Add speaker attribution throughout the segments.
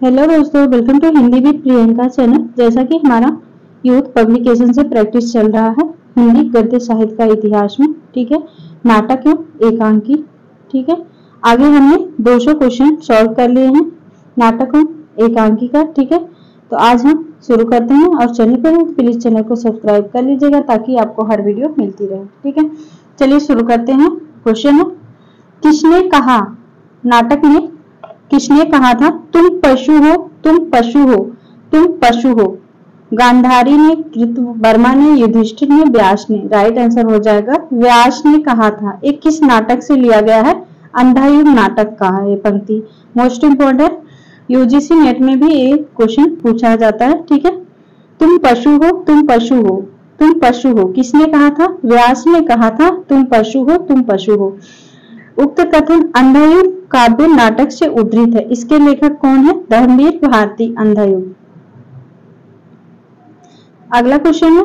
Speaker 1: Hello दोस्तों, welcome to Hindi with Priyanka channel. जैसा कि हमारा यूथ पब्लिकेशन से प्रैक्टिस चल रहा है हिंदी गद्य साहित्य का इतिहास में, ठीक है, नाटक एवं एकांकी, ठीक है। आगे हमने 200 क्वेश्चन सॉल्व कर लिए हैं नाटक एवं एकांकी का, ठीक है। तो आज हम शुरू करते हैं और चैनल पर हैं प्लीज चैनल को सब्सक्राइब कर लीजिएगा ताकि आपको हर वीडियो मिलती रहे, ठीक है। चलिए शुरू करते हैं। क्वेश्चन है, किसने कहा, नाटक में किसने कहा था तुम पशु हो, तुम पशु हो, तुम पशु हो? गांधारी ने, कृतवर्मा ने, युधिष्ठिर ने, व्यास ने। राइट आंसर हो जाएगा व्यास ने कहा था। एक किस नाटक से लिया गया है? अंधायुग नाटक का है ये पंक्ति। मोस्ट इंपोर्टेंट, यूजीसी नेट में भी एक क्वेश्चन पूछा जाता है, ठीक है। तुम पशु हो, तुम पशु हो, तुम पशु हो, किसने कहा था? व्यास ने कहा था तुम पशु हो, तुम पशु हो। उक्त कथन अंधायुग काव्य नाटक से उद्धृत है। इसके लेखक कौन है? धर्मवीर भारती। अंधायुग। अगला क्वेश्चन है,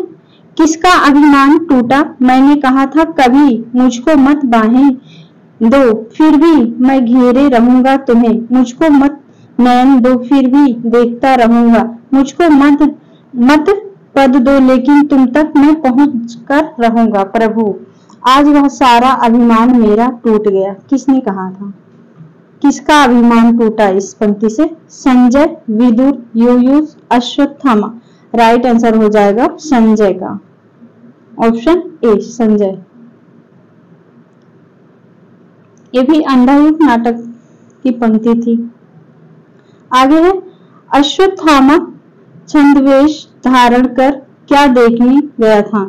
Speaker 1: किसका अभिमान टूटा? मैंने कहा था कभी मुझको मत बाहें दो, फिर भी मैं घेरे रहूंगा तुम्हें। मुझको मत नैन दो, फिर भी देखता रहूंगा। मुझको मत पद दो, लेकिन तुम तक मैं पहुंच कर रहूंगा। प्रभु, आज वह सारा अभिमान मेरा टूट गया। किसने कहा था? किसका अभिमान टूटा इस पंक्ति से? संजय, विदुर, युयुष, अश्वत्थामा। राइट आंसर हो जाएगा संजय का, ऑप्शन ए संजय। ये भी अंधायुग नाटक की पंक्ति थी। आगे है, अश्वत्थामा छंदवेश धारण कर क्या देखने गया था?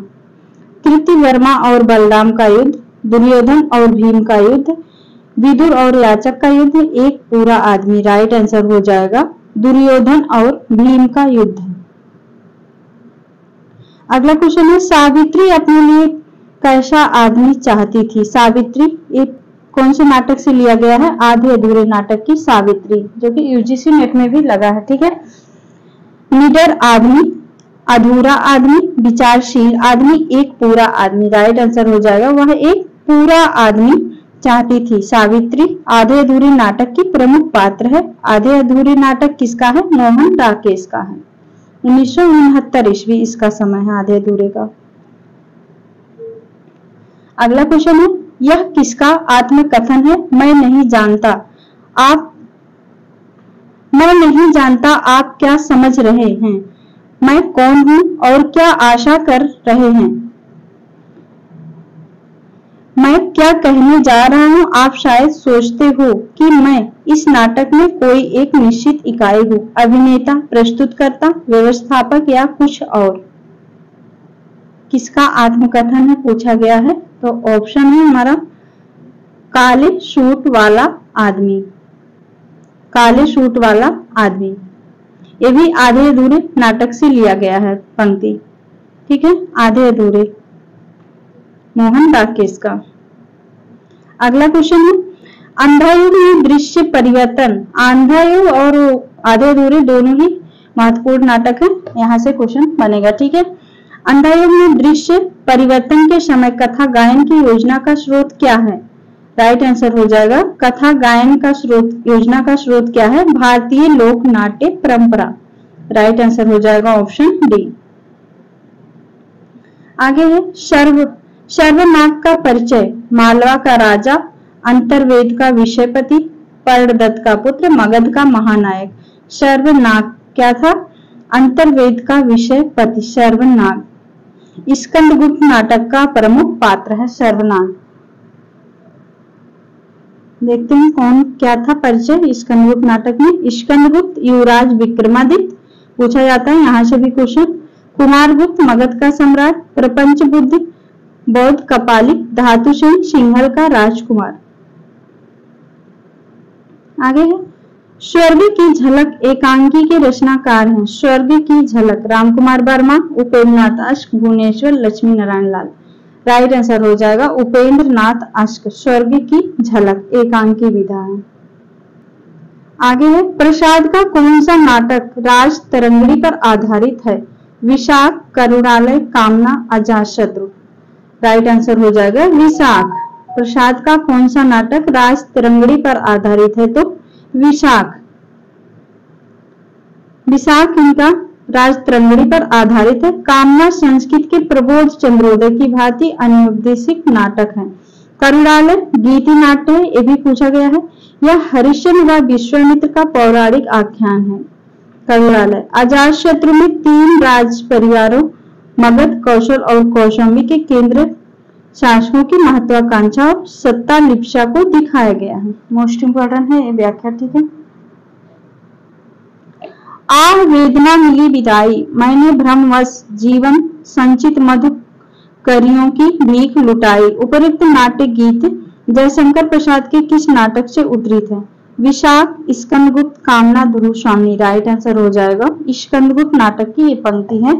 Speaker 1: कृतवर्मा और बलराम का युद्ध, दुर्योधन और भीम का युद्ध, विदुर और याचक का युद्ध, एक पूरा आदमी। राइट आंसर हो जाएगा दुर्योधन और भीम का युद्ध। अगला क्वेश्चन है, सावित्री अपने लिए कैसा आदमी चाहती थी? सावित्री एक कौन से नाटक से लिया गया है? आधे अधूरे नाटक की सावित्री, जो कि यूजीसी नेट में भी लगा है, ठीक है। निडर आदमी, अधूरा आदमी, विचारशील आदमी, एक पूरा आदमी। राइट आंसर हो जाएगा वह एक पूरा आदमी चाहती थी। सावित्री आधे अधूरे नाटक की प्रमुख पात्र है। आधे अधूरे नाटक किसका है? मोहन राकेश का है। 1969 ईस्वी इसका समय है आधे अधूरे का। अगला क्वेश्चन है, यह किसका आत्मकथन है? मैं नहीं जानता आप क्या समझ रहे हैं। मैं कौन हूं और क्या आशा कर रहे हैं? मैं क्या कहने जा रहा हूं? आप शायद सोचते हो कि मैं इस नाटक में कोई एक निश्चित इकाई हूं, अभिनेता, प्रस्तुतकर्ता, व्यवस्थापक या कुछ और। किसका आत्मकथन है पूछा गया है, तो ऑप्शन है हमारा काले सूट वाला आदमी। काले सूट वाला आदमी, ये भी आधे अधूरे नाटक से लिया गया है पंक्ति, ठीक है। आधे अधूरे मोहन राकेश का। अगला क्वेश्चन है, अंधायुग में दृश्य परिवर्तन। अंधायुग और आधे अधूरे दोनों ही महत्वपूर्ण नाटक है, यहाँ से क्वेश्चन बनेगा, ठीक है। अंधायुग में दृश्य परिवर्तन के समय कथा गायन की योजना का स्रोत क्या है? राइट आंसर हो जाएगा कथा गायन का स्रोत, योजना का स्रोत क्या है? भारतीय लोक नाट्य परंपरा। राइट आंसर हो जाएगा ऑप्शन डी। आगे है, सर्वनाग का परिचय। मालवा का राजा, अंतर्वेद का विषयपति, पर्णदत्त का पुत्र, मगध का महानायक। सर्वनाग क्या था? अंतर्वेद का विषयपति सर्वनाग। स्कंदगुप्त नाटक का प्रमुख पात्र है सर्वनाग। देखते हैं कौन क्या था परिचय स्कंदगुप्त नाटक में। स्कंदगुप्त युवराज विक्रमादित्य पूछा जाता है, यहाँ से भी क्वेश्चन। कुमारगुप्त मगध का सम्राट, प्रपंच बुद्ध बौद्ध कपालिक, धातुसेन सिंहल का राजकुमार। आगे है, स्वर्ग की झलक एकांकी के रचनाकार हैं। स्वर्ग की झलक रामकुमार वर्मा, उपेंद्र नाथ अश्क, भुवनेश्वर लक्ष्मी नारायण लाल। राइट आंसर हो जाएगा उपेंद्र नाथ अश्क। स्वर्ग की झलक एकांकी विधा है। आगे है, प्रसाद का कौन सा नाटक राज तरंगड़ी पर आधारित है? विशाख, करुणालय, कामना, अजातशत्रु। राइट आंसर हो जाएगा विशाख। प्रसाद का कौन सा नाटक राज तरंगड़ी पर आधारित है? तो विशाख। विशाख इनका राजतरंगड़ी पर आधारित है। कामना संस्कृत के प्रबोध चंद्रोदय की भांति अनुदेशिक नाटक है। करुणालय गीति नाट्य है, ये भी पूछा गया है। यह हरिश्चंद्र व विश्वामित्र का पौराणिक आख्यान है। करुणालय अजातशत्रु में 3 राज परिवारों मगध, कौशल और कौशाम्बी के केंद्र शासकों की महत्वाकांक्षा और सत्ता लिप्सा को दिखाया गया है। मोस्ट इंपोर्टेंट है ये व्याख्या, ठीक है। आह वेदना मिली विदाई, मैंने भ्रमवश जीवन संचित मधु करियों की भीख लुटाई। उपरोक्त नाट्य गीत जयशंकर प्रसाद के किस नाटक से उद्धृत है? विशाख, स्कंदगुप्त, कामना, ध्रुव स्वामी। राइट आंसर हो जाएगा स्कंदगुप्त नाटक की ये पंक्ति है।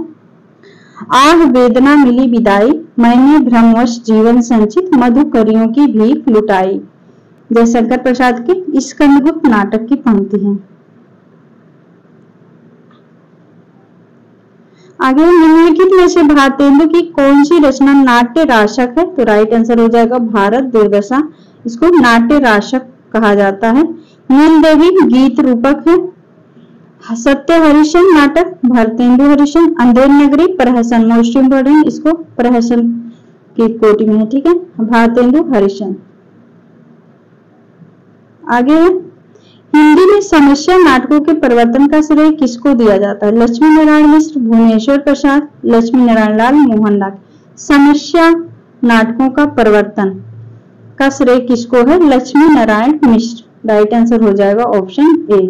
Speaker 1: आह वेदना मिली विदाई, मैंने भ्रमवश जीवन संचित मधु करियों की भीख लुटाई। जयशंकर प्रसाद के स्कंदगुप्त नाटक की पंक्ति है। आगे निम्नलिखित में से भारतेंदु की कौन सी रचना नाट्य राशक है? तो राइट आंसर हो जाएगा भारत दुर्दशा। इसको नाट्य राशक कहा जाता है। नीलदेवी गीत रूपक है। सत्य हरिश्चंद्र नाटक भारतेंदु हरिश्चंद्र। अंधेर नगरी प्रहसन, मोस्ट इंपोर्टेंट, इसको प्रहसन की कोटि में है, ठीक है, भारतेंदु हरिश्चंद्र। आगे हिंदी में समस्या नाटकों के परिवर्तन का श्रेय किसको दिया जाता है? लक्ष्मी नारायण मिश्र, भुवनेश्वर प्रसाद, लक्ष्मी नारायण लाल, मोहनलाल। समस्या नाटकों का परिवर्तन का श्रेय किसको है? लक्ष्मी नारायण मिश्र। राइट आंसर हो जाएगा ऑप्शन ए।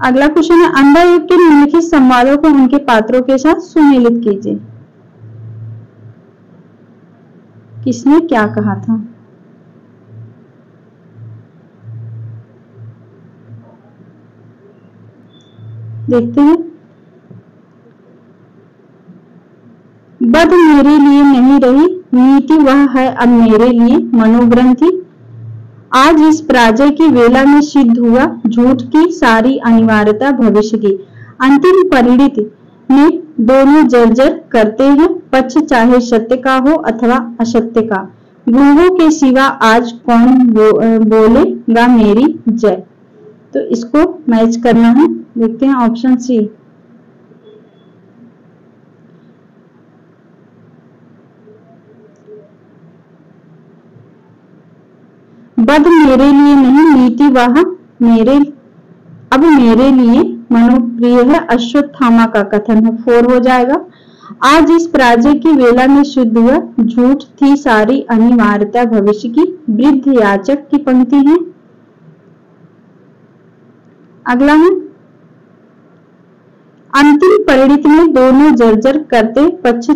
Speaker 1: अगला क्वेश्चन है अंधा युग के निम्नलिखित संवादों को उनके पात्रों के साथ सुमेलित कीजिए। किसने क्या कहा था? देखते हैं। बद मेरे लिए नहीं रही, नीति वह है अब मेरे लिए मनोग्रंथि। आज इस पराजय की वेला में सिद्ध हुआ झूठ की सारी अनिवार्यता भविष्य की। अंतिम परिणति में दोनों जर्जर करते हैं, पक्ष चाहे सत्य का हो अथवा असत्य का। गुरुओं के सिवा आज कौन बोलेगा मेरी जय। तो इसको मैच करना है, देखते हैं ऑप्शन सी। बद मेरे लिए नहीं, नीति वह मेरे अब मेरे लिए मनोप्रिय है, अश्वत्थामा का कथन है। 4 हो जाएगा। आज इस पराजय की वेला में शुद्ध हुआ झूठ थी सारी अनिवार्यता भविष्य की, वृद्ध याचक की पंक्ति है। अगला है अंतिम परिणति में दोनों जर्जर करते, पक्ष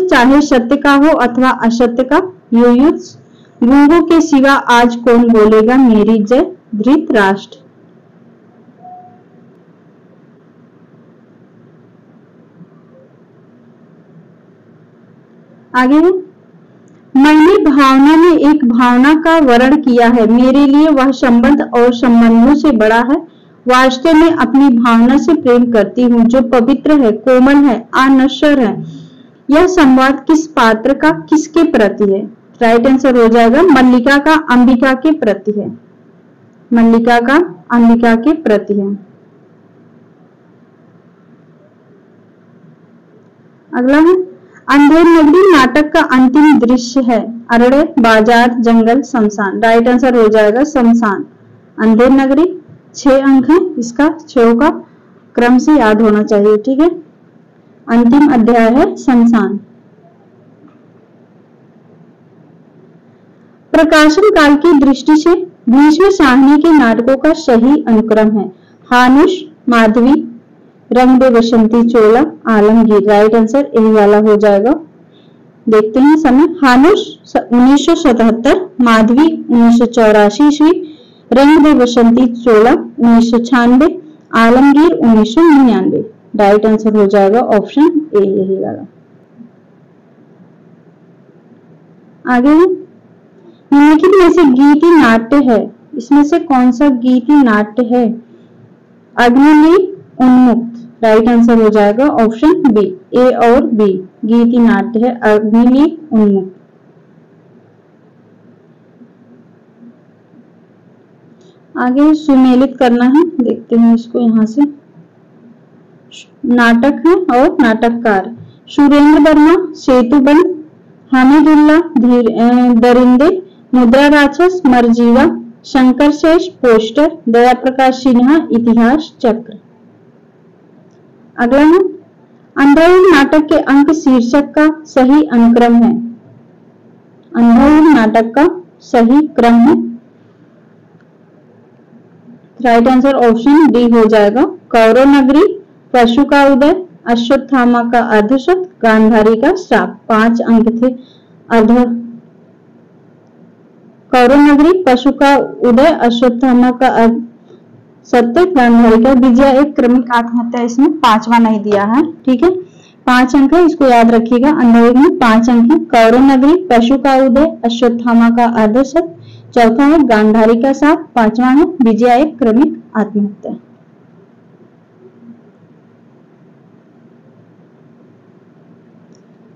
Speaker 1: चाहे सत्य का हो अथवा असत्य का। युयुत्स गुरुओं के सिवा आज कौन बोलेगा मेरी जय, धृतराष्ट्र। आगे मैंने भावना में एक भावना का वर्ण किया है, मेरे लिए वह संबंध और संबंधों से बड़ा है। वास्तव में अपनी भावना से प्रेम करती हूँ जो पवित्र है, कोमल है, अनश्वर है। यह संवाद किस पात्र का किसके प्रति है? राइट आंसर हो जाएगा मल्लिका का अंबिका के प्रति है। मल्लिका का अंबिका के प्रति है। अगला है अंधेर नगरी नाटक का अंतिम दृश्य है, अरण्य, बाजार, जंगल, शमशान। राइट आंसर हो जाएगा शमशान। अंधेर नगरी 6 अंक है, इसका 6 का क्रम से याद होना चाहिए, ठीक है। अंतिम अध्याय है शमशान। प्रकाशन काल की दृष्टि से भीष्म शाहनी के नाटकों का सही अनुक्रम है हानुष, माधवी, रंग दे बसंती चोला, आलमगीर। राइट आंसर यही वाला हो जाएगा। देखते हैं समय। हानुष 1977, माधवी 1984 ईस्वी, रंग दे बसंती चोला 1996, आलमगीर 1999। राइट आंसर हो जाएगा ऑप्शन ए यही वाला। आगे निम्नलिखित में से गीति नाट्य है, इसमें से कौन सा गीति नाट्य है? अग्निमीत, उन्मुक्त। राइट आंसर हो जाएगा ऑप्शन बी, ए और बी। गीति नाट्य है अग्निमीत, उन्मुक्त। आगे सुमेलित करना है, देखते हैं इसको यहाँ से। नाटक है और नाटककार सुरेंद्र वर्मा, सेतुबंद, हामिदुल्ला, दरिंदे, मुद्रा राक्षस, मरजीवा, शंकर शेष, पोस्टर, दया प्रकाश सिन्हा, इतिहास चक्र। अगला है अंधाधुन नाटक के अंक शीर्षक का सही अनुक्रम है। अंधाधुन नाटक का सही क्रम है, राइट आंसर ऑप्शन डी हो जाएगा। कौरव नगरी, पशु का उदय, अश्वत्थामा का अर्धशत, गांधारी का श्राप। 5 अंक थे। कौरव नगरी, पशु का उदय, अश्वत्थामा का सत्य, गांधारी का विजया एक क्रमिक आत्महत्या, इसमें 5वां नहीं दिया है, ठीक है। 5 अंक है, इसको याद रखिएगा। अंधाधुन में 5 अंक है। कौरव नगरी, पशु का उदय, अश्वत्थामा का अर्धशत, चौथा है गांधारी का श्राप, 5वां है विजया एक क्रमिक आत्महत्या।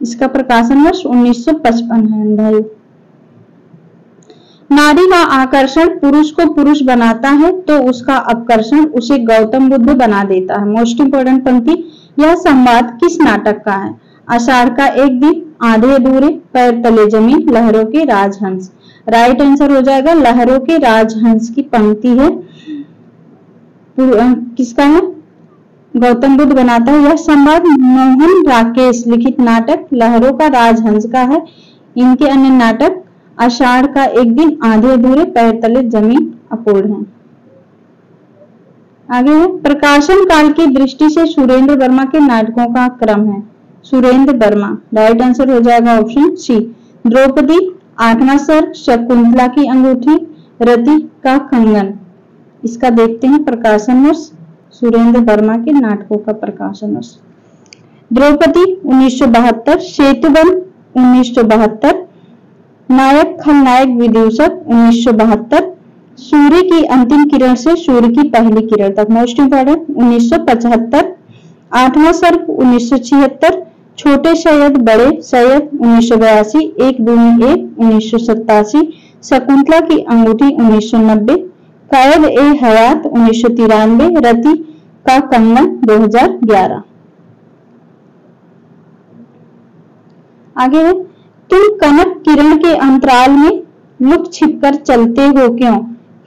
Speaker 1: इसका प्रकाशन वर्ष 1955 है। अंधाधुन। नारी का आकर्षण पुरुष को पुरुष बनाता है तो उसका अपकर्षण उसे गौतम बुद्ध बना देता है। मोस्ट इंपोर्टेंट पंक्ति, यह संवाद किस नाटक का है? आषाढ़ का एक दिन, आधे अधूरे, पैर तले जमीन, लहरों के राजहंस। राइट आंसर हो जाएगा लहरों के राजहंस की पंक्ति है। किसका है? गौतम बुद्ध बनाता है। यह संवाद मोहन राकेश लिखित नाटक लहरों का राजहंस का है। इनके अन्य नाटक आषाढ़ का एक दिन, आधे अधूरे, पैर तले जमीन, अपूर्ण है। आगे है प्रकाशन काल की दृष्टि से सुरेंद्र वर्मा के नाटकों का क्रम है। सुरेंद्र वर्मा, राइट आंसर हो जाएगा ऑप्शन सी। द्रौपदी, 8वां सर्ग, शकुंतला की अंगूठी, रति का कंगन। इसका देखते हैं प्रकाशन वर्ष। सुरेंद्र वर्मा के नाटकों का प्रकाशन वर्ष। द्रौपदी 1972, सेतुबंद 1972, नायक खलनायक विदूषक 1972, सूर्य की अंतिम किरण से सूर्य की पहली किरण तक। मोस्ट इंपोर्टेंट 1975, 8वां सर्ग 1976, छोटे सैयद बड़े सैयद 1982, एक दूनी एक 1987, शकुंतला की अंगूठी 1990, कैद ए हयात 1993, रति का कंगन 2011। आगे है तुम कनक किरण के अंतराल में लुक छिपकर चलते हो क्यों?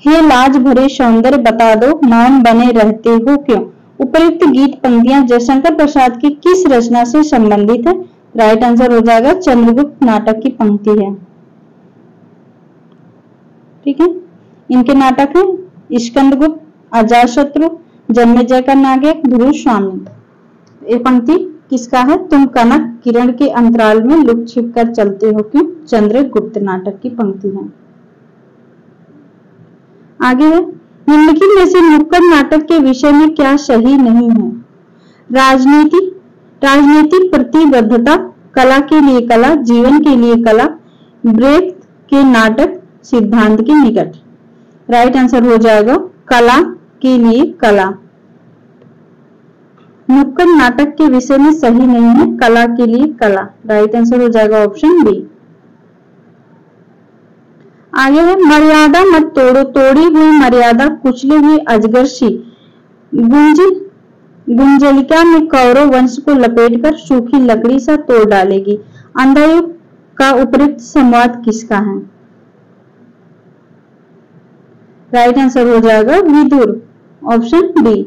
Speaker 1: हे लाज भरे सौंदर्य बता दो, मौन बने रहते हो क्यों? उपयुक्त गीत पंक्तियां जयशंकर प्रसाद की किस रचना से संबंधित है? राइट आंसर हो जाएगा चंद्रगुप्त नाटक की पंक्ति है। ठीक है, इनके नाटक हैं स्कंदगुप्त, अजातशत्रु, जन्मेजय का नायक, ध्रुव स्वामी। ये पंक्ति किसका है? तुम कनक किरण के अंतराल में लुक छिप कर चलते हो क्यों, चंद्रगुप्त नाटक की पंक्ति है। आगे है निम्नलिखित में से नुक्कड़ नाटक के विषय में क्या सही नहीं है? राजनीतिक प्रतिबद्धता, कला के लिए कला, जीवन के लिए कला, ब्रेक के नाटक, सिद्धांत के निकट। राइट आंसर हो जाएगा कला के लिए कला। नुक्कड़ नाटक के विषय में सही नहीं है, कला के लिए कला। राइट आंसर हो जाएगा ऑप्शन बी। आगे है मर्यादा मत तोड़ो, तोड़ी हुई मर्यादा कुचली हुई अजगर सी गुंजलिका में कौरव वंश को लपेटकर सूखी लकड़ी सा तोड़ डालेगी। अंधायुग का उपयुक्त संवाद किसका है? राइट आंसर हो जाएगा विदुर, ऑप्शन डी।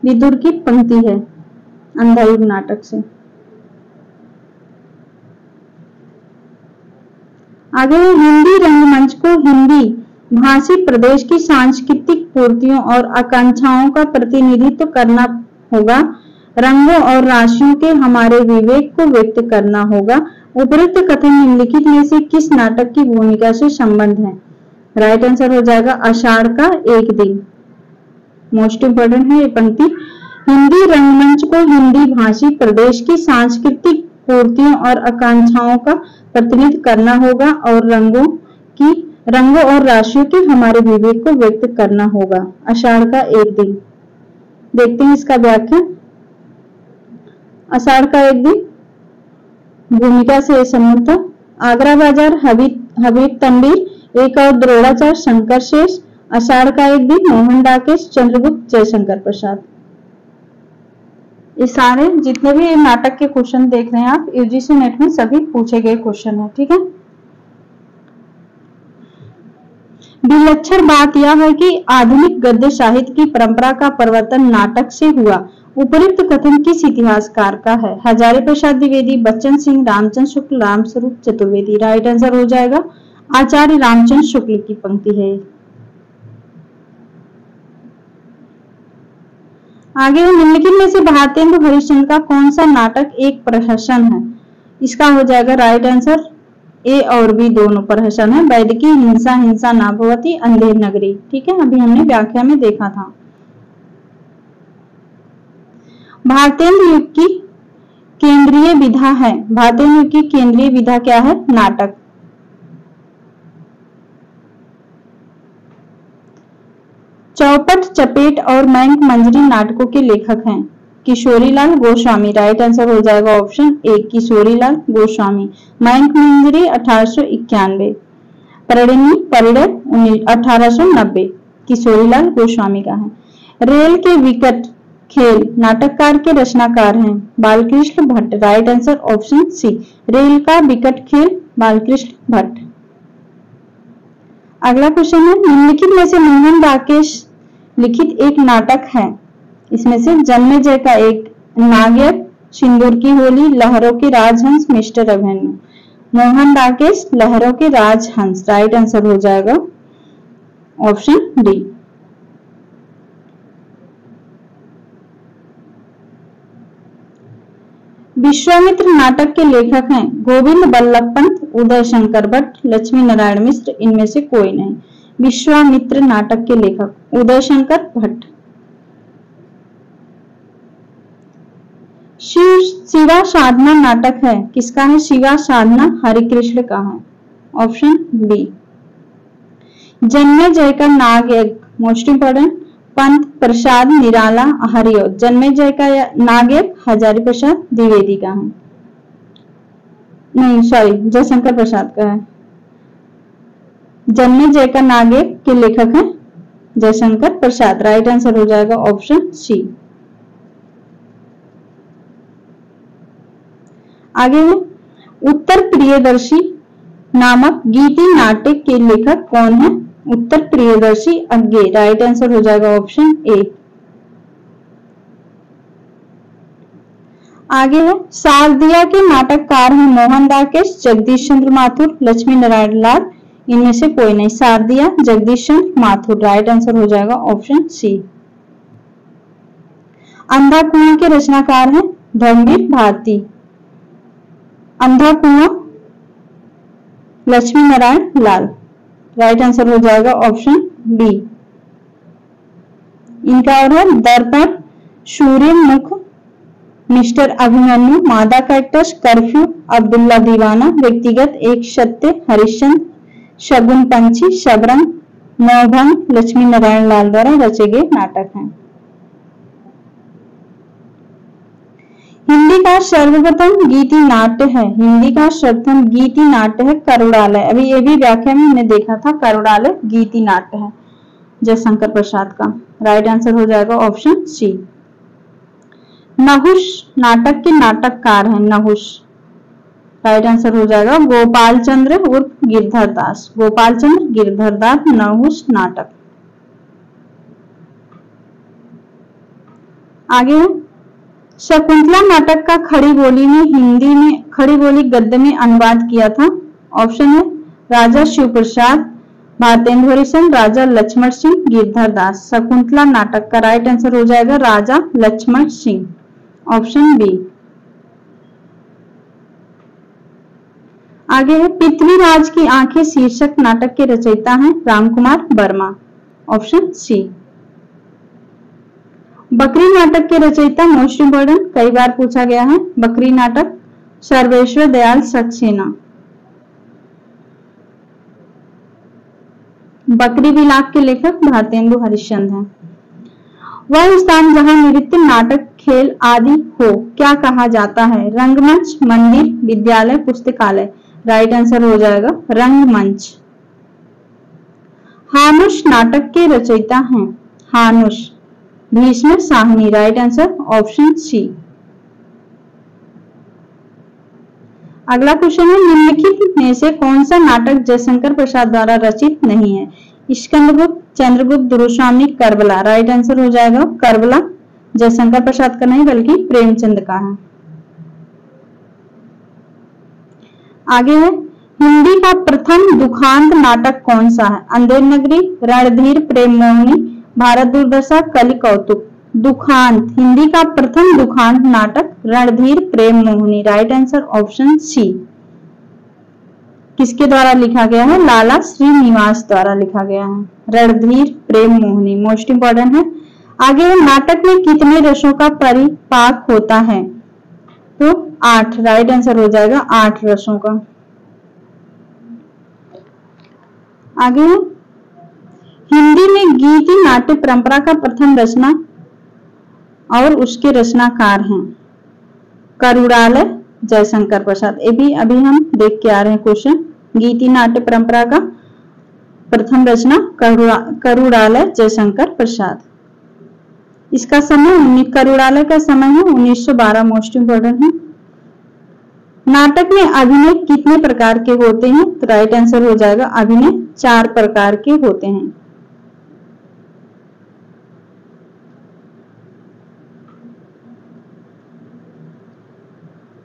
Speaker 1: विदुर की पंक्ति है अंधायुग नाटक से। आगे हिंदी रंगमंच को हिंदी भाषी प्रदेश की सांस्कृतिक पूर्तियों और आकांक्षाओं का प्रतिनिधित्व करना होगा। रंगों और राशियों के हमारे विवेक को व्यक्त करना होगा। उपयुक्त कथन निम्नलिखित में से किस नाटक की भूमिका से संबंध है? राइट आंसर हो जाएगा आषाढ़ का एक दिन। मोस्ट इंपोर्टेंट है ये पंक्ति। हिंदी रंगमंच को हिंदी भाषी प्रदेश की सांस्कृतिक पूर्तियों और आकांक्षाओं का प्रतिनिधित्व करना होगा और रंगों और राशियों के हमारे विवेक को व्यक्त करना होगा। आषाढ़ का एक दिन। देखते हैं इसका व्याख्या। आषाढ़ का एक दिन भूमिका से संबंध था। आगरा बाजार, हबीब तनवीर, एक और द्रोणाचार्य, शंकर शेष, आषाढ़ का एक दिन, मोहन डाकेश, चंद्रगुप्त, जयशंकर प्रसाद। ये सारे जितने भी नाटक के क्वेश्चन देख रहे हैं आप, यूजीसी नेट में सभी पूछे गए क्वेश्चन है। ठीक है। विलक्षण बात यह है कि आधुनिक गद्य साहित्य की परंपरा का परिवर्तन नाटक से हुआ। उपयुक्त कथन किस इतिहासकार का है? हजारी प्रसाद द्विवेदी, बच्चन सिंह, रामचंद्र शुक्ल, रामस्वरूप चतुर्वेदी। राइट आंसर हो जाएगा आचार्य रामचंद्र शुक्ल की पंक्ति है। आगे निम्नलिखित में से भारतेंदु हरिश्चंद्र का कौन सा नाटक एक प्रहसन है? इसका हो जाएगा राइट आंसर ए और बी दोनों प्रहसन है। वैदिकी हिंसा हिंसा ना भवति, अंधेर नगरी। ठीक है, अभी हमने व्याख्या में देखा था। भारतेंदु युग की केंद्रीय विधा है। भारतेंदु युग की केंद्रीय विधा क्या है? नाटक। चौपट, चपेट और मयंक मंजरी नाटकों के लेखक हैं किशोरीलाल गोस्वामी। राइट आंसर हो जाएगा ऑप्शन ए किशोरीलाल गोस्वामी। मयंक मंजरी 1891, परिणय 1890 किशोरीलाल गोस्वामी का है। रेल के विकट खेल नाटककार के रचनाकार हैं Balkrishna Bhatt. Right answer option C रेल का विकट खेल बालकृष्ण भट्ट। अगला क्वेश्चन है निम्नलिखित में से मोहन डाकेश लिखित एक नाटक है। इसमें से जन्मेजय का एक, नागयक, सिंदूर की होली, लहरों के राजहंस, मिस्टर अभिमन्यु। मोहन डाकेश लहरों के राजहंस। राइट आंसर हो जाएगा ऑप्शन डी। विश्वामित्र नाटक के लेखक हैं गोविंद बल्लभ पंत, उदय शंकर भट्ट, लक्ष्मी नारायण मिश्र। इनमें से कोई नहीं। विश्वामित्र नाटक के लेखक उदय शंकर भट्ट। शिवा साधना नाटक है किसका है? शिवा साधना हरिकृष्ण का है। Option B. जन्मेजय का नागयज्ञ मोस्ट इंपोर्टेंट पंत प्रसाद निराला हरियो। जन्मेजय का नागयज्ञ हजारी प्रसाद द्विवेदी का है, नहीं सॉरी जयशंकर प्रसाद का है। जन्मेजय का नागयज्ञ के लेखक हैं जयशंकर प्रसाद। राइट आंसर हो जाएगा ऑप्शन सी। आगे है उत्तर प्रियदर्शी नामक गीति नाटक के लेखक कौन है? उत्तर प्रियदर्शी अज्ञे। राइट आंसर हो जाएगा ऑप्शन ए। आगे है शारदिया के नाटककार हैं मोहन डाकेश, जगदीश चंद्र माथुर, लक्ष्मी नारायण लाल। इनमें से कोई नहीं। शारदिया जगदीश चंद्र माथुर। राइट आंसर हो जाएगा ऑप्शन सी। अंधा कुआं के रचनाकार हैं धर्मवीर भारती। अंधा कुआं लक्ष्मी नारायण लाल। राइट आंसर हो जाएगा ऑप्शन बी। इनका और है दर्पण, सूर्यमुख, मिस्टर अभिमन्यु, मादा कैक्टस, कर्फ्यू, अब्दुल्ला दीवाना, व्यक्तिगत, एक सत्य, हरिश्चंद्र, शगुन पंछी, शबरंग, नवभंग, लक्ष्मी नारायण लाल द्वारा रचे गए नाटक हैं। हिंदी का सर्वप्रथम गीति नाट्य है। हिंदी का सर्वप्रथम गीति नाट्य है करुणालय। अभी ये भी व्याख्या में हमने देखा था, करुणालय गीति नाट्य है जयशंकर प्रसाद का। राइट आंसर हो जाएगा ऑप्शन सी। नहुष नाटक के नाटककार हैं नहुष। राइट आंसर हो जाएगा गोपाल चंद्र उर्फ गिरधर दास। गोपाल चंद्र गिरधर दास नहुष नाटक। आगे शकुंतला नाटक का खड़ी बोली में हिंदी में खड़ी बोली गद्य में अनुवाद किया था। ऑप्शन है राजा शिव प्रसाद, भारतेंदु हरिश्चंद्र, राजा लक्ष्मण सिंह, गिरधर दास। शकुंतला नाटक का राइट आंसर हो जाएगा राजा लक्ष्मण सिंह। Option B. आगे है पृथ्वीराज की आंखें शीर्षक नाटक के रचयिता हैं रामकुमार वर्मा। Option C. बकरी नाटक के रचयिता मोस्ट इंपोर्टेंट कई बार पूछा गया है बकरी नाटक सर्वेश्वर दयाल सक्सेना। बकरी विलाप के लेखक भारतेंदु हरिश्चंद्र हैं। वह स्थान जहां नृत्य नाटक खेल आदि हो क्या कहा जाता है? रंगमंच, मंदिर, विद्यालय, पुस्तकालय। राइट आंसर हो जाएगा रंगमंच। हानुष नाटक के रचयिता हैं। Hanush Bhisham Sahni. Right answer option C. अगला क्वेश्चन है, निम्नलिखित में से कौन सा नाटक जयशंकर प्रसाद द्वारा रचित नहीं है? स्कंदगुप्त, चंद्रगुप्त, दुर्वासामी, करबला। राइट आंसर हो जाएगा करबला। जयशंकर प्रसाद का नहीं बल्कि प्रेमचंद का है। आगे है, हिंदी का प्रथम दुखांत नाटक कौन सा है? अंधेर नगरी, रणधीर, प्रेम मोहिनी, भारत दुर्दशा, कलि कौतुक। दुखांत, हिंदी का प्रथम दुखांत नाटक Randhir Prem Mohini. Right answer option C. किसके द्वारा लिखा गया है? लाला श्रीनिवास द्वारा लिखा गया है। रणधीर प्रेम मोहिनी मोस्ट इंपॉर्टेंट है। आगे है, नाटक में कितने रसों का परिपाक होता है? तो 8। राइट आंसर हो जाएगा 8 रसों का। आगे है, हिंदी में गीति नाट्य परंपरा का प्रथम रचना और उसके रचनाकार हैं। करुड़ालय, जयशंकर प्रसाद। ये भी अभी हम देख के आ रहे हैं क्वेश्चन। गीति नाट्य परंपरा का प्रथम रचना करुड़ालय, जयशंकर प्रसाद। इसका समय करुड़ालय का समय है 1912 मोस्ट इंपोर्टेंट है। नाटक में अभिनय कितने प्रकार के होते हैं? तो राइट आंसर हो जाएगा अभिनय 4 प्रकार के होते हैं।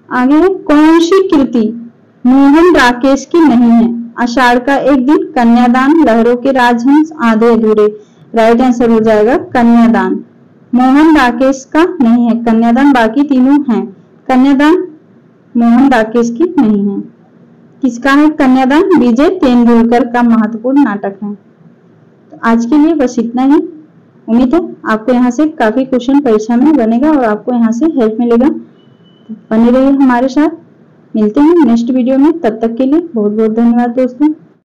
Speaker 1: आगे कौन सी कृति मोहन राकेश की नहीं है? आषाढ़ का एक दिन, कन्यादान, लहरों के राजहंस, आधे अधूरे। राइट आंसर हो जाएगा कन्यादान। मोहन राकेश का नहीं है कन्यादान, बाकी तीनों हैं। कन्यादान मोहन राकेश की नहीं है। किसका है कन्यादान? विजय तेंदुलकर का महत्वपूर्ण नाटक है। तो आज के लिए बस इतना ही। उम्मीद है आपको यहाँ से काफी क्वेश्चन परीक्षा में बनेगा और आपको यहाँ से हेल्प मिलेगा। बने रहिए हमारे साथ। मिलते हैं नेक्स्ट वीडियो में। तब तक के लिए बहुत बहुत धन्यवाद दोस्तों।